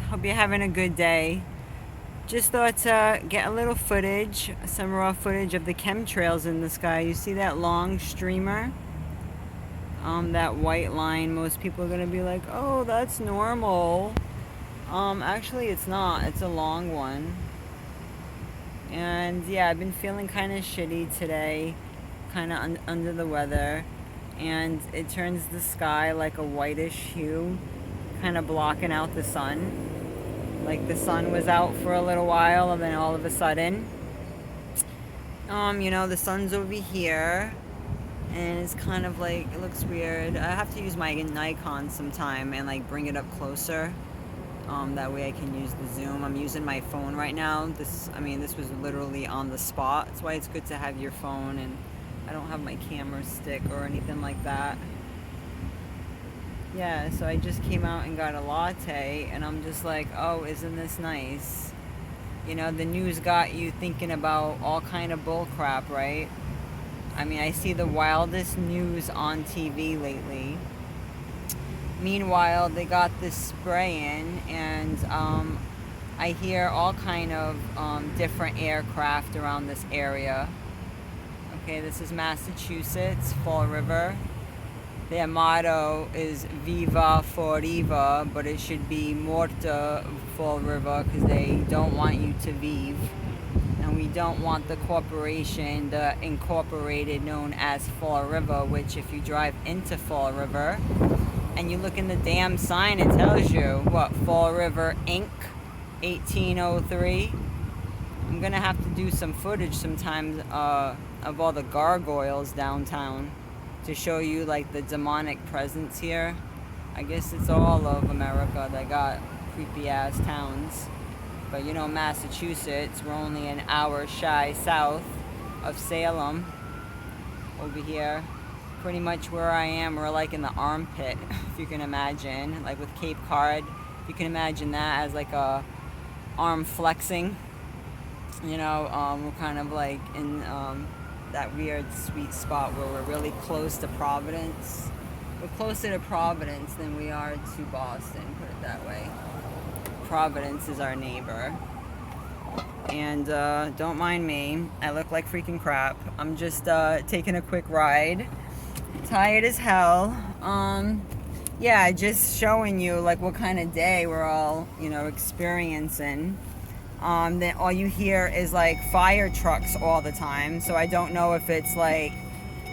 Hope you're having a good day. Just thought to get a little footage, some raw footage of the chemtrails in the sky. You see that long streamer? That white line. Most people are gonna be like, oh, that's normal. Actually it's not. It's a long one. And yeah, I've been feeling kind of shitty today, kind of under the weather. And it turns the sky like a whitish hue, kind of blocking out the sun. Like the sun was out for a little while, and then all of a sudden, the sun's over here, and it's kind of like, it looks weird. I have to use my Nikon sometime and like bring it up closer. That way I can use the zoom. I'm using my phone right now. This was literally on the spot. That's why it's good to have your phone, and I don't have my camera stick or anything like that. Yeah, so I just came out and got a latte, and I'm just like, oh, isn't this nice? The news got you thinking about all kind of bull crap, right? I see the wildest news on TV lately. Meanwhile, they got this spraying, and I hear all kind of different aircraft around this area. Okay, this is Massachusetts, Fall River. Their motto is Viva Foriva, but it should be Morta Fall River, because they don't want you to vive. And we don't want the corporation, the incorporated, known as Fall River, which if you drive into Fall River and you look in the damn sign, it tells you, what, Fall River Inc., 1803. I'm going to have to do some footage sometimes of all the gargoyles downtown, to show you like the demonic presence here. I guess it's all of America that got creepy ass towns. But Massachusetts, we're only an hour shy south of Salem. Over here, pretty much where I am, we're like in the armpit, if you can imagine. Like with Cape Cod, you can imagine that as like a arm flexing. We're kind of like in that weird sweet spot where we're really close to Providence. We're closer to Providence than we are to Boston, put it that way. Providence is our neighbor. And don't mind me, I look like freaking crap. I'm just taking a quick ride. Tired as hell. Yeah, just showing you like what kind of day we're all, experiencing. Then all you hear is like fire trucks all the time. So I don't know if it's like,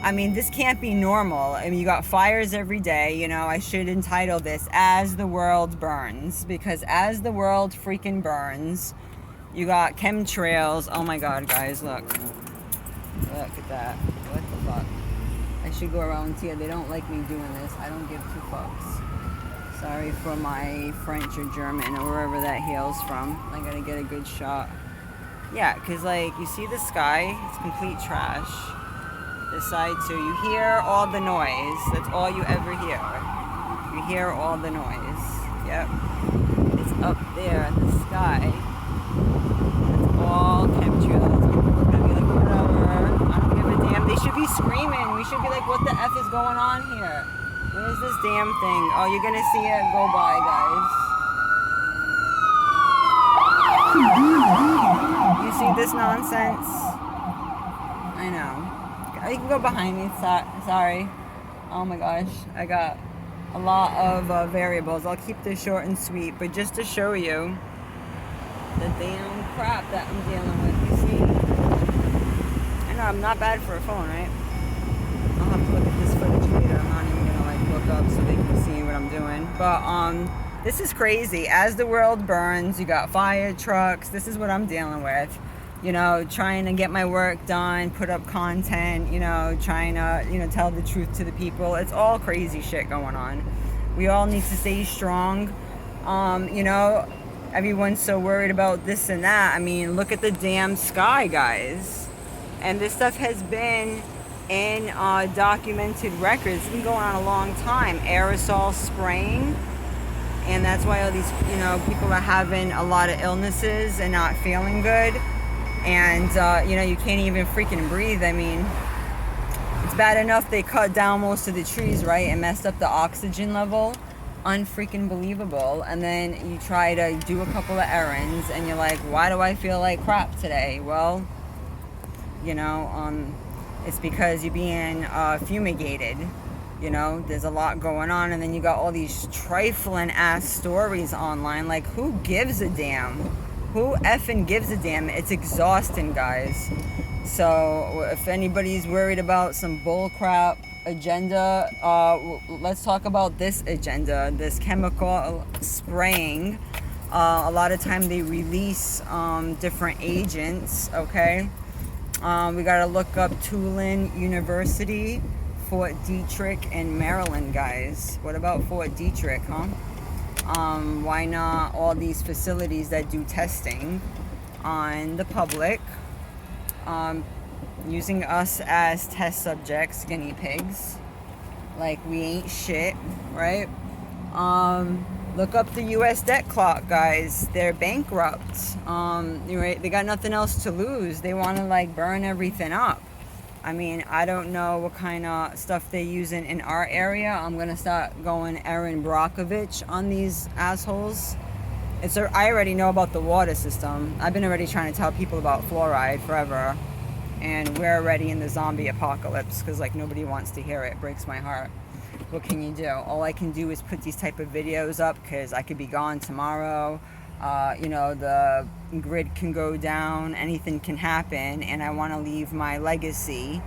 this can't be normal. You got fires every day. I should entitle this As the World Burns, because as the world freaking burns, you got chemtrails. Oh my god, guys, look at that. What the fuck? I should go around here. They don't like me doing this. I don't give two fucks. Sorry for my French or German or wherever that hails from. I gotta get a good shot. Yeah, because like, you see the sky? It's complete trash. This side too. You hear all the noise. That's all you ever hear. You hear all the noise. Yep. It's up there in the sky. It's all chemtrails. People are gonna be like, whatever. I don't give a damn. They should be screaming. We should be like, what the F is going on here? Where's this damn thing? Oh, you're gonna see it go by, guys. You see this nonsense? I know. You can go behind me. Sorry. Oh my gosh. I got a lot of variables. I'll keep this short and sweet, but just to show you the damn crap that I'm dealing with. You see? I know, I'm not bad for a phone, right? I'll have to look at this footage later. I'm not even gonna like look up so they can see what I'm doing. But this is crazy. As the world burns, you got fire trucks. This is what I'm dealing with. Trying to get my work done, put up content, trying to, tell the truth to the people. It's all crazy shit going on. We all need to stay strong. Everyone's so worried about this and that. Look at the damn sky, guys. And this stuff has been in documented records. It's been going on a long time. Aerosol spraying. And that's why all these, people are having a lot of illnesses and not feeling good. And, you can't even freaking breathe. It's bad enough they cut down most of the trees, right? And messed up the oxygen level. unfreaking believable. And then you try to do a couple of errands and you're like, why do I feel like crap today? Well, you know, it's because you're being fumigated. You know, there's a lot going on, and then you got all these trifling ass stories online. Like, who gives a damn? Who effing gives a damn? It's exhausting, guys. So if anybody's worried about some bullcrap agenda, let's talk about this agenda, this chemical spraying. A lot of time they release different agents, okay? We got to look up Tulane University, Fort Detrick in Maryland, guys. What about Fort Detrick, huh? Why not all these facilities that do testing on the public, using us as test subjects, guinea pigs, like we ain't shit, right? Look up the U.S. debt clock, guys. They're bankrupt. Right? They got nothing else to lose. They want to like burn everything up. I mean, I don't know what kind of stuff they're using in our area. I'm going to start going Erin Brockovich on these assholes. I already know about the water system. I've been already trying to tell people about fluoride forever. And we're already in the zombie apocalypse because, like, nobody wants to hear it. It breaks my heart. What can you do? All I can do is put these type of videos up because I could be gone tomorrow. You know, the grid can go down, anything can happen, and I want to leave my legacy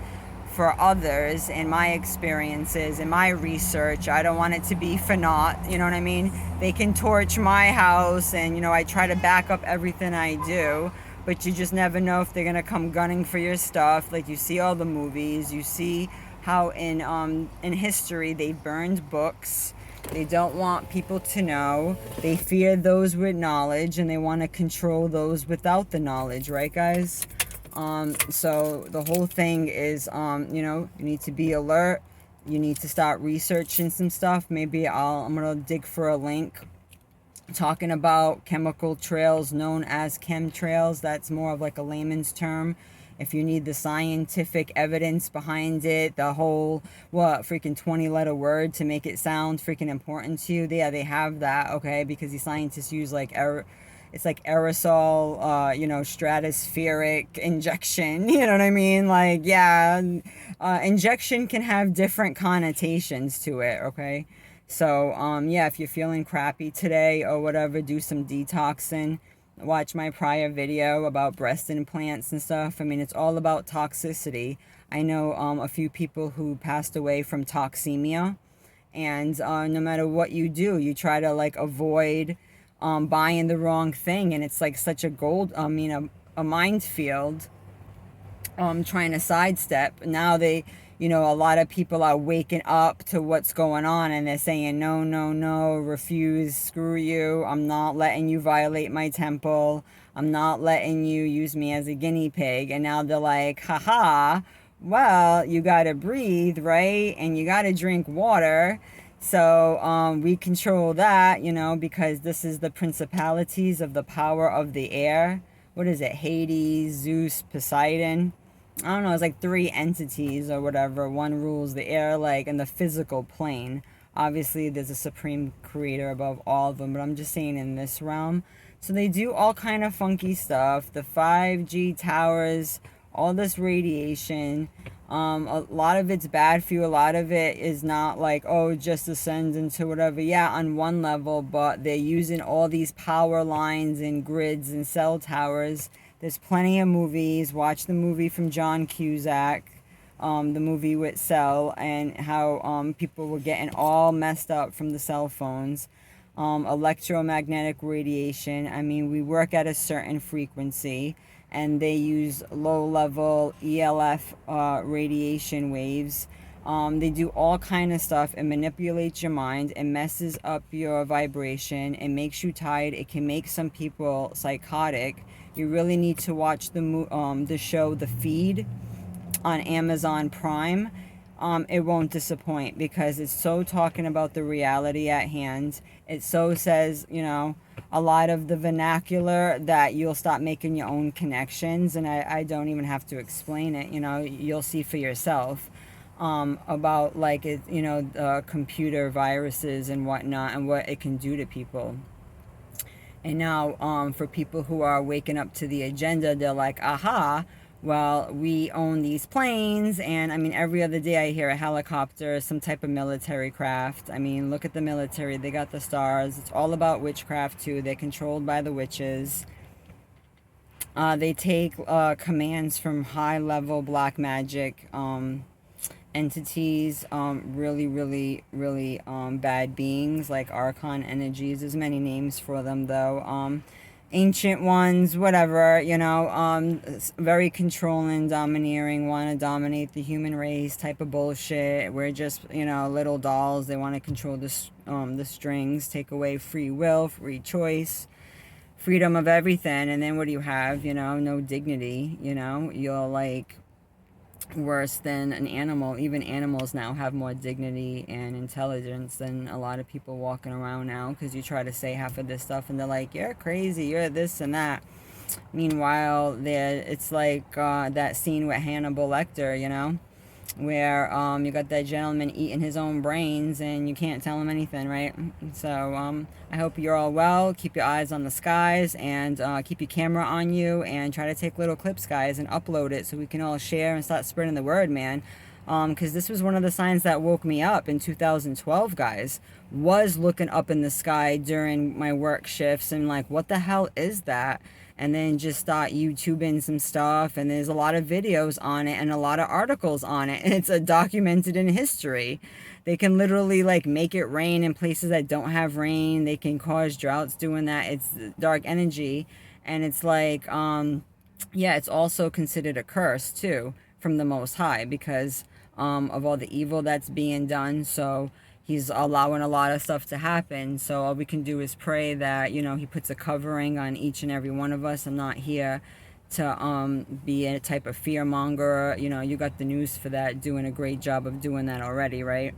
for others and my experiences and my research. I don't want it to be for naught, you know what I mean? They can torch my house, and, you know, I try to back up everything I do, but you just never know if they're going to come gunning for your stuff. Like, you see all the movies, you see how in history they burned books. They don't want people to know. They fear those with knowledge, and they want to control those without the knowledge, right, guys? So the whole thing is, you know, you need to be alert. You need to start researching some stuff. Maybe I'm gonna dig for a link talking about chemical trails known as chemtrails. That's more of like a layman's term. If you need the scientific evidence behind it, the whole, freaking 20-letter word to make it sound freaking important to you, yeah, they have that, okay? Because the scientists use like it's like aerosol, you know, stratospheric injection, you know what I mean? Like, yeah, injection can have different connotations to it, okay? So, yeah, if you're feeling crappy today or whatever, do some detoxing. Watch my prior video about breast implants and stuff. I mean, it's all about toxicity. I know a few people who passed away from toxemia, and no matter what you do, you try to like avoid buying the wrong thing, and it's like such a a minefield trying to sidestep. Now you know, a lot of people are waking up to what's going on, and they're saying, no, no, no, refuse, screw you, I'm not letting you violate my temple, I'm not letting you use me as a guinea pig. And now they're like, haha, well, you gotta breathe, right? And you gotta drink water. So we control that, you know, because this is the principalities of the power of the air. What is it? Hades, Zeus, Poseidon. I don't know, it's like 3 entities or whatever. One rules the air, like, in the physical plane. Obviously, there's a supreme creator above all of them, but I'm just saying in this realm. So they do all kind of funky stuff. The 5G towers, all this radiation. A lot of it's bad for you. A lot of it is not like, oh, just ascend into whatever. Yeah, on one level, but they're using all these power lines and grids and cell towers. There's plenty of movies. Watch the movie from John Cusack, the movie with Cell, and how people were getting all messed up from the cell phones. Electromagnetic radiation. I mean, we work at a certain frequency, and they use low-level ELF radiation waves. They do all kind of stuff and manipulate your mind and messes up your vibration and makes you tired. It can make some people psychotic. You really need to watch the show The Feed on Amazon Prime. It won't disappoint because it's so talking about the reality at hand. It so says, you know, a lot of the vernacular that you'll stop making your own connections, and I don't even have to explain it, you know, you'll see for yourself. about like it, you know, computer viruses and whatnot and what it can do to people. And now, for people who are waking up to the agenda, they're like, aha, well, we own these planes. And I mean, every other day I hear a helicopter, some type of military craft. I mean, look at the military. They got the stars. It's all about witchcraft, too. They're controlled by the witches. They take commands from high level black magic entities, really, really, really bad beings like Archon energies. There's many names for them though. Ancient ones, whatever, you know, very controlling, domineering, want to dominate the human race type of bullshit. We're just, you know, little dolls. They want to control the strings, take away free will, free choice, freedom of everything. And then what do you have? You know, no dignity. You know, you're like worse than an animal. Even animals now have more dignity and intelligence than a lot of people walking around now, because you try to say half of this stuff and they're like, you're crazy, you're this and that. Meanwhile, it's like that scene with Hannibal Lecter, you know, where you got that gentleman eating his own brains and you can't tell him anything, right? So I hope you're all well. Keep your eyes on the skies and keep your camera on you and try to take little clips, guys, and upload it so we can all share and start spreading the word, man. Because this was one of the signs that woke me up in 2012, guys. Was looking up in the sky during my work shifts and like, what the hell is that? And then just start YouTubing some stuff, and there's a lot of videos on it and a lot of articles on it, and it's documented in history. They can literally like make it rain in places that don't have rain. They can cause droughts doing that. It's dark energy, and it's like yeah, it's also considered a curse too from the Most High, because of all the evil that's being done. So he's allowing a lot of stuff to happen. So all we can do is pray that, you know, he puts a covering on each and every one of us. I'm not here to be a type of fear monger. You know, you got the news for that, doing a great job of doing that already, right?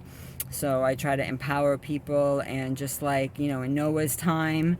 So I try to empower people, and just like, you know, in Noah's time,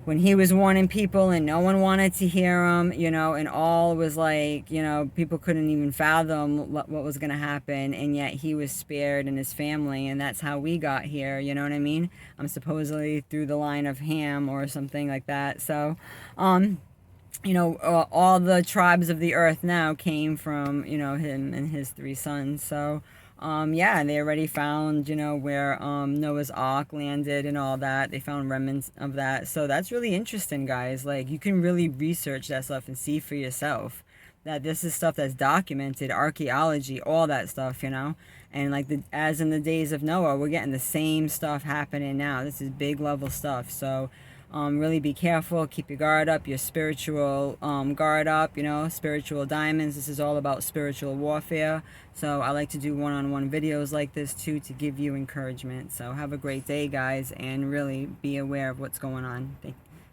when he was warning people and no one wanted to hear him, you know, and all was like, you know, people couldn't even fathom what was going to happen, and yet he was spared and his family, and that's how we got here, you know what I mean? I'm supposedly through the line of Ham or something like that. So, you know, all the tribes of the earth now came from, you know, him and his 3 sons. So, yeah, they already found, you know, where Noah's Ark landed and all that. They found remnants of that. So that's really interesting, guys. Like, you can really research that stuff and see for yourself that this is stuff that's documented, archaeology, all that stuff, you know. And like as in the days of Noah, we're getting the same stuff happening now. This is big level stuff. So really be careful, keep your guard up, your spiritual guard up, you know, spiritual diamonds. This is all about spiritual warfare. So I like to do one-on-one videos like this too, to give you encouragement. So have a great day, guys, and really be aware of what's going on.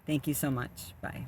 Thank you so much. Bye.